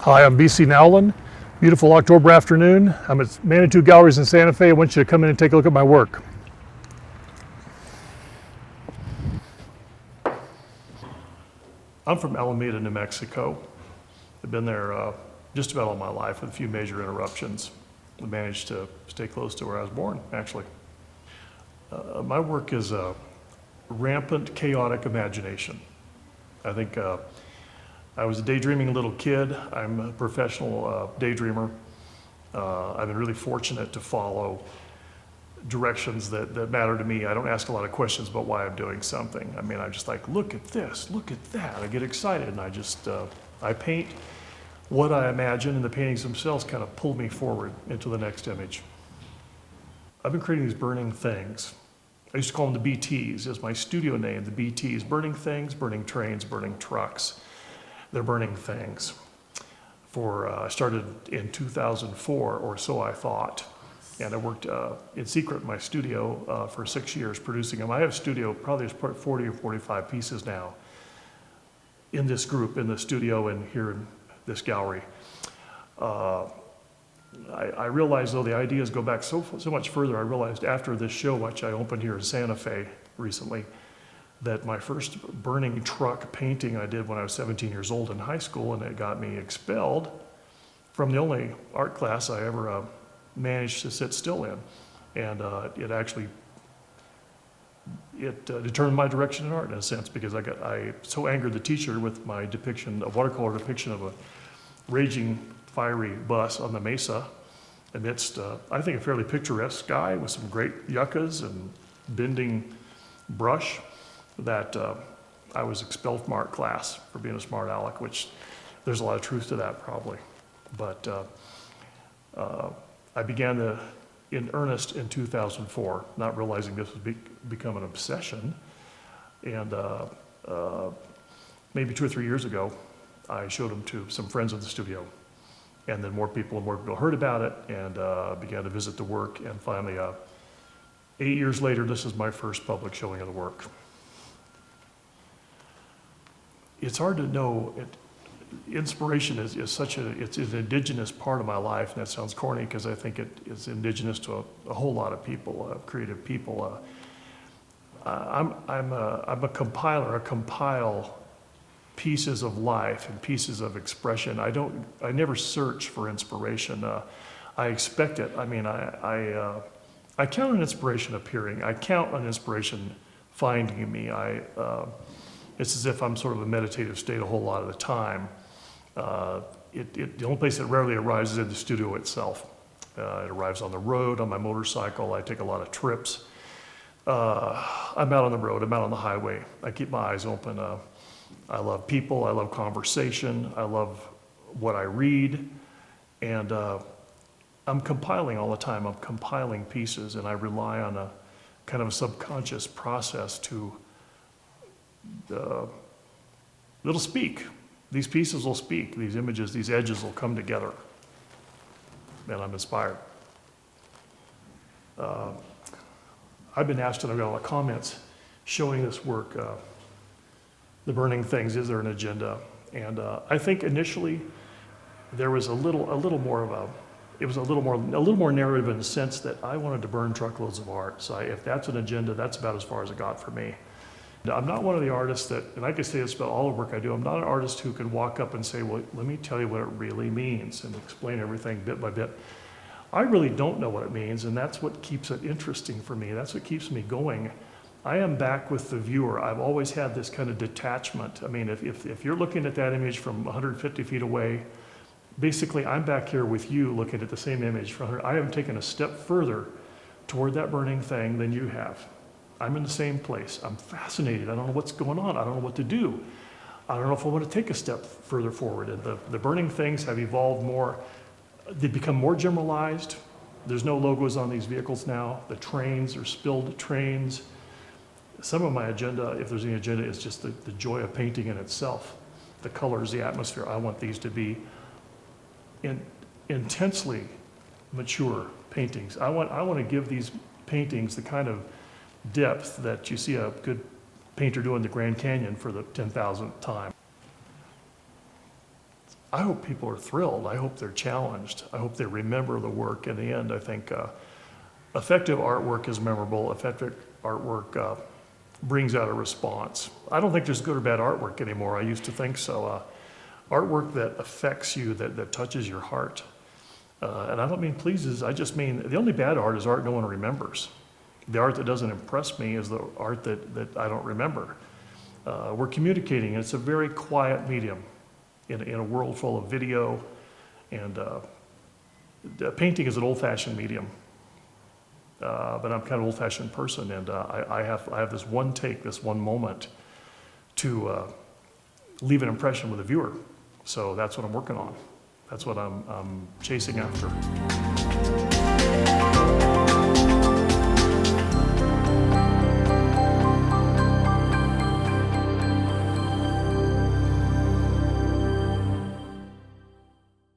Hi, I'm BC Nowlin. Beautiful October afternoon. I'm at Manitou Galleries in Santa Fe. I want you to come in and take a look at my work. I'm from Alameda, New Mexico. I've been there just about all my life with a few major interruptions. I managed to stay close to where I was born, actually. My work is a rampant, chaotic imagination. I think I was a daydreaming little kid. I'm a professional daydreamer. I've been really fortunate to follow directions that matter to me. I don't ask a lot of questions about why I'm doing something. I mean, I'm just like, look at this, look at that. I get excited and I paint what I imagine, and the paintings themselves kind of pull me forward into the next image. I've been creating these burning things. I used to call them the BTs, as my studio name, the BTs, burning things, burning trains, burning trucks. They're burning things. I started in 2004 or so, I thought, and I worked in secret in my studio for 6 years producing them. I have a studio, probably there's 40 or 45 pieces now in this group, in the studio and here in this gallery. I realized, though, the ideas go back so much further. I realized after this show, which I opened here in Santa Fe recently, that my first burning truck painting I did when I was 17 years old in high school, and it got me expelled from the only art class I ever managed to sit still in. And it determined my direction in art in a sense, because I so angered the teacher with my depiction, a watercolor depiction of a raging, fiery bus on the mesa amidst, I think, a fairly picturesque sky with some great yuccas and bending brush, that I was expelled from art class for being a smart aleck, which there's a lot of truth to that probably. But I began in earnest in 2004, not realizing this would become an obsession. And maybe 2 or 3 years ago, I showed them to some friends of the studio. And then more people heard about it and began to visit the work. And finally, 8 years later, this is my first public showing of the work. It's hard to know. Inspiration is it's an indigenous part of my life, and that sounds corny because I think it is indigenous to a whole lot of people, creative people. I'm a compiler. I compile pieces of life and pieces of expression. I never search for inspiration. I expect it. I mean, I count on inspiration appearing. I count on inspiration finding me. It's as if I'm sort of a meditative state a whole lot of the time. The only place it rarely arrives is in the studio itself. It arrives on the road, on my motorcycle. I take a lot of trips. I'm out on the road, I'm out on the highway. I keep my eyes open. I love people, I love conversation, I love what I read, and I'm compiling all the time. I'm compiling pieces, and I rely on a kind of a subconscious process to it'll speak. These pieces will speak. These images, these edges will come together, and I'm inspired. I've been asked, and I've got a lot of comments showing this work, the burning things. Is there an agenda? And I think initially there was a little more narrative in the sense that I wanted to burn truckloads of art. So if that's an agenda, that's about as far as it got for me. I'm not one of the artists that, and I can say this about all the work I do, I'm not an artist who can walk up and say, well, let me tell you what it really means and explain everything bit by bit. I really don't know what it means, and that's what keeps it interesting for me. That's what keeps me going. I am back with the viewer. I've always had this kind of detachment. I mean, if you're looking at that image from 150 feet away, basically I'm back here with you looking at the same image from 100. I haven't taken a step further toward that burning thing than you have. I'm in the same place. I'm fascinated. I don't know what's going on. I don't know what to do. I don't know if I want to take a step further forward. And the burning things have evolved more. They become more generalized. There's no logos on these vehicles now. The trains are spilled trains. Some of my agenda, if there's any agenda, is just the joy of painting in itself. The colors, the atmosphere. I want these to be intensely mature paintings. I want to give these paintings the kind of depth that you see a good painter do in the Grand Canyon for the 10,000th time. I hope people are thrilled. I hope they're challenged. I hope they remember the work. In the end, I think effective artwork is memorable. Effective artwork brings out a response. I don't think there's good or bad artwork anymore. I used to think so. Artwork that affects you, that touches your heart. And I don't mean pleases, I just mean the only bad art is art no one remembers. The art that doesn't impress me is the art that I don't remember. We're communicating, and it's a very quiet medium in a world full of video, and painting is an old-fashioned medium. But I'm kind of an old-fashioned person, and I have this one take, this one moment to leave an impression with the viewer. So that's what I'm working on. That's what I'm chasing after.